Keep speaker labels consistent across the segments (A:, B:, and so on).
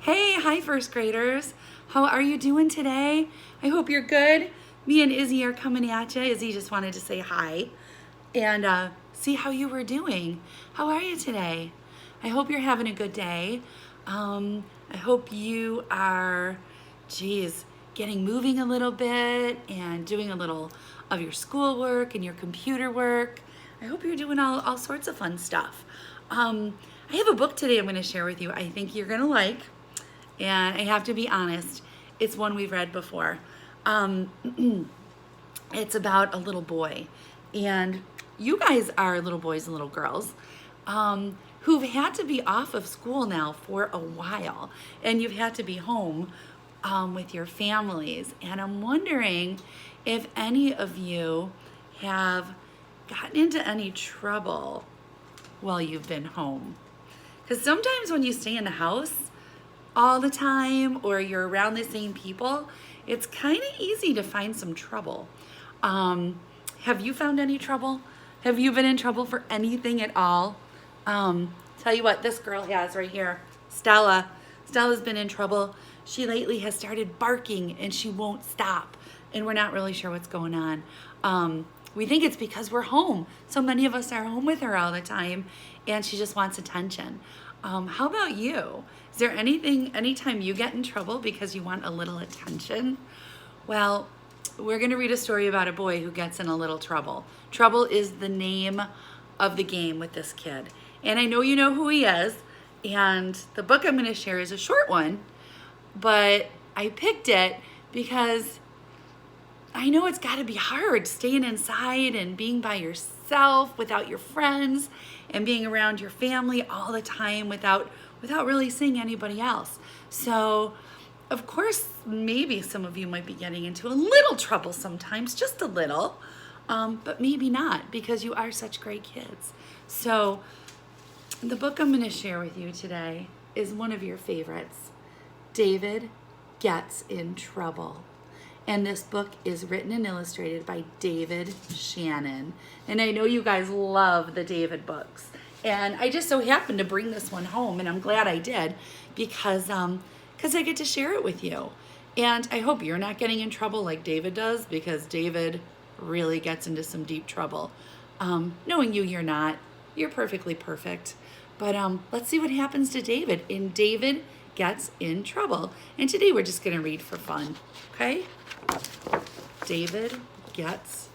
A: Hi first graders. How are you doing today? I hope you're good. Me and Izzy are coming at you. Izzy just wanted to say hi and see how you were doing. How are you today? I hope you're having a good day. I hope you are, getting moving a little bit and doing a little of your schoolwork and your computer work. I hope you're doing all sorts of fun stuff. I have a book today I'm going to share with you I think you're going to like. And I have to be honest, it's one we've read before. It's about a little boy. And you guys are little boys and little girls who've had to be off of school now for a while. And you've had to be home with your families. And I'm wondering if any of you have gotten into any trouble while you've been home. Because sometimes when you stay in the house all the time or you're around the same people, it's kind of easy to find some trouble. Have you found any trouble? Have you been in trouble for anything at all? Tell you what, this girl has right here, Stella. Stella's been in trouble. She lately has started barking and she won't stop. And we're not really sure what's going on. We think it's because we're home. So many of us are home with her all the time and she just wants attention. How about you? Is there anytime you get in trouble because you want a little attention? Well, we're going to read a story about a boy who gets in a little trouble. Trouble is the name of the game with this kid. And I know you know who he is. And the book I'm going to share is a short one, but I picked it because I know it's got to be hard staying inside and being by yourself without your friends and being around your family all the time without really seeing anybody else. So, of course, maybe some of you might be getting into a little trouble sometimes, just a little, but maybe not because you are such great kids. So, the book I'm going to share with you today is one of your favorites, David Gets in Trouble. And this book is written and illustrated by David Shannon. And I know you guys love the David books. And I just so happened to bring this one home, and I'm glad I did because I get to share it with you. And I hope you're not getting in trouble like David does, because David really gets into some deep trouble. Knowing you, you're not. You're perfectly perfect. But let's see what happens to David in David Gets in Trouble. And today we're just going to read for fun, okay? David Gets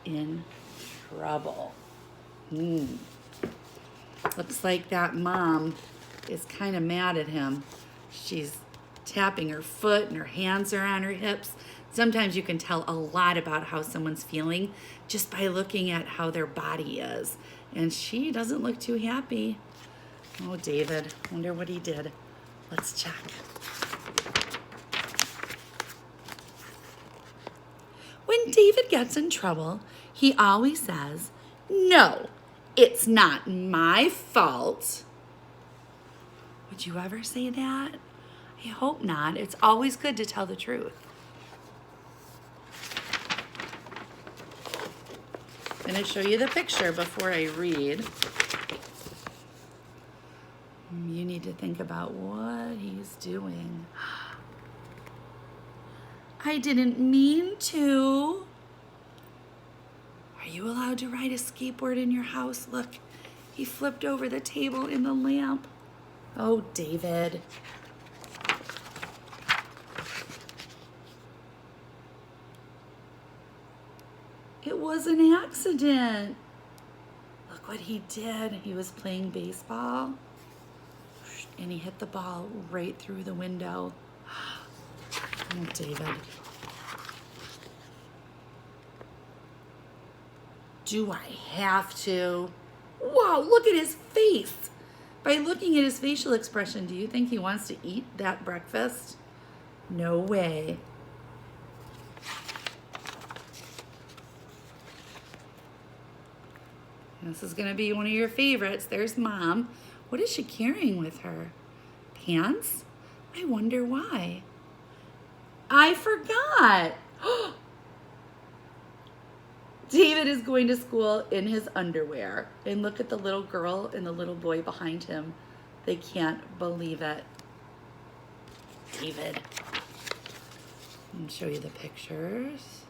A: in Trouble. Looks like that mom is kind of mad at him. She's tapping her foot and her hands are on her hips. Sometimes you can tell a lot about how someone's feeling just by looking at how their body is. And she doesn't look too happy. Oh, David, wonder what he did. Let's check. When David gets in trouble, he always says, "No, it's not my fault." Would you ever say that? I hope not. It's always good to tell the truth. I'm going to show you the picture before I read. You need to think about what he's doing. I didn't mean to. Are you allowed to ride a skateboard in your house? Look, he flipped over the table in the lamp. Oh, David. It was an accident. Look what he did. He was playing baseball and he hit the ball right through the window. Oh, David. Do I have to? Wow, look at his face. By looking at his facial expression, do you think he wants to eat that breakfast? No way. This is going to be one of your favorites. There's Mom. What is she carrying with her? Pants? I wonder why. I forgot. David is going to school in his underwear. And look at the little girl and the little boy behind him. They can't believe it. David. I'll show you the pictures.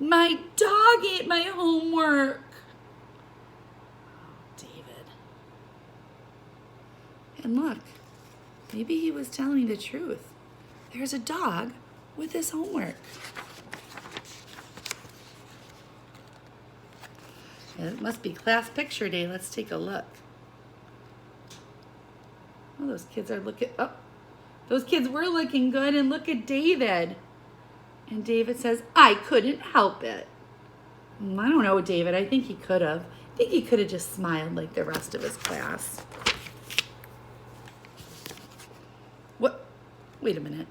A: My dog ate my homework. Oh, David. And look, maybe he was telling me the truth. There's a dog with his homework. It must be class picture day. Let's take a look. Oh, those kids are looking, oh, those kids were looking good, and look at David. And David says, I couldn't help it. I don't know, David. I think he could have. I think he could have just smiled like the rest of his class. What? Wait a minute.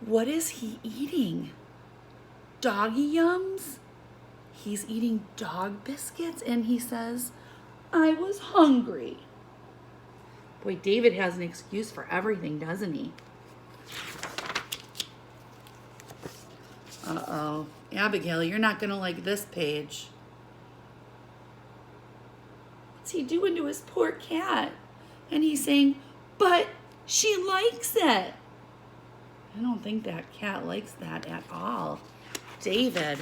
A: What is he eating? Doggy Yums? He's eating dog biscuits, and he says, I was hungry. Boy, David has an excuse for everything, doesn't he? Uh-oh. Abigail, you're not going to like this page. What's he doing to his poor cat? And he's saying, but she likes it. I don't think that cat likes that at all. David.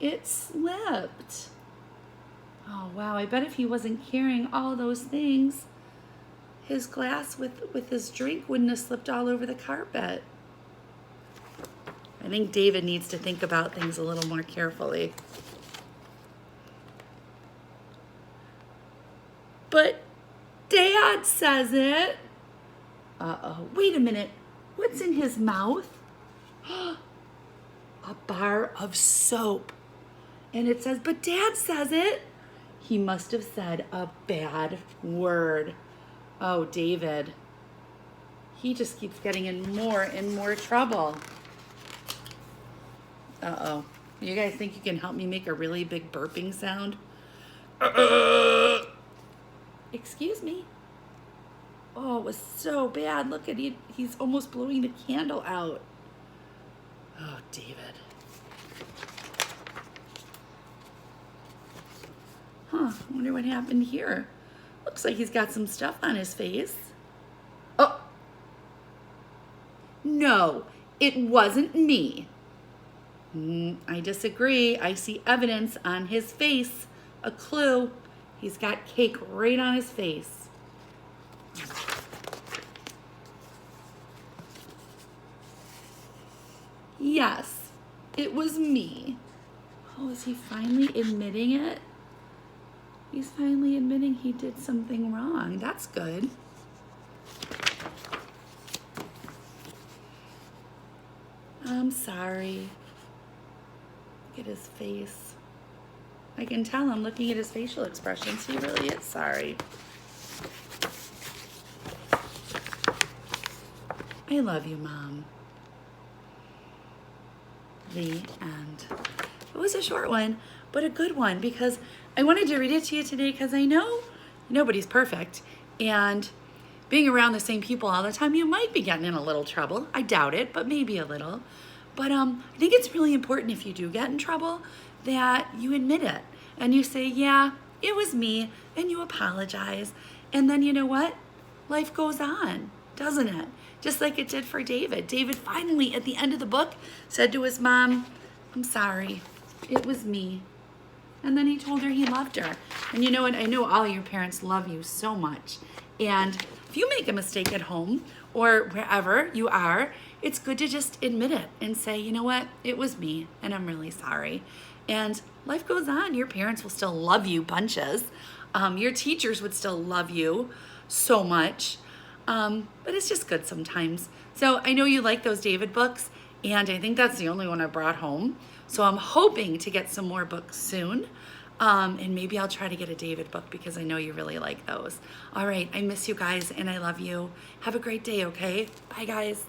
A: It slipped. Oh, wow. I bet if he wasn't carrying all those things, his glass with his drink wouldn't have slipped all over the carpet. I think David needs to think about things a little more carefully. But Dad says it. Uh-oh. Wait a minute. What's in his mouth? A bar of soap. And it says, but Dad says it. He must have said a bad word. Oh, David. He just keeps getting in more and more trouble. Uh-oh. You guys think you can help me make a really big burping sound? Excuse me. Oh, it was so bad. Look at it. He's almost blowing the candle out. Oh, David. Huh, I wonder what happened here. Looks like he's got some stuff on his face. Oh. No, it wasn't me. I disagree. I see evidence on his face. A clue. He's got cake right on his face. Yes, it was me. Oh, is he finally admitting it? He's finally admitting he did something wrong. That's good. I'm sorry. Look at his face. I can tell I'm looking at his facial expressions. He really is sorry. I love you, Mom. The end. It was a short one, but a good one, because I wanted to read it to you today because I know nobody's perfect, and being around the same people all the time, you might be getting in a little trouble. I doubt it, but maybe a little. But I think it's really important, if you do get in trouble, that you admit it and you say, yeah, it was me, and you apologize. And then you know what? Life goes on, doesn't it? Just like it did for David. David finally, at the end of the book, said to his mom, I'm sorry, it was me. And then he told her he loved her. And you know what? I know all your parents love you so much. And if you make a mistake at home or wherever you are, it's good to just admit it and say, you know what? It was me, and I'm really sorry. And life goes on. Your parents will still love you bunches. Your teachers would still love you so much. But it's just good sometimes. So I know you like those David books, and I think that's the only one I brought home. So I'm hoping to get some more books soon. And maybe I'll try to get a David book because I know you really like those. All right, I miss you guys and I love you. Have a great day, okay? Bye, guys.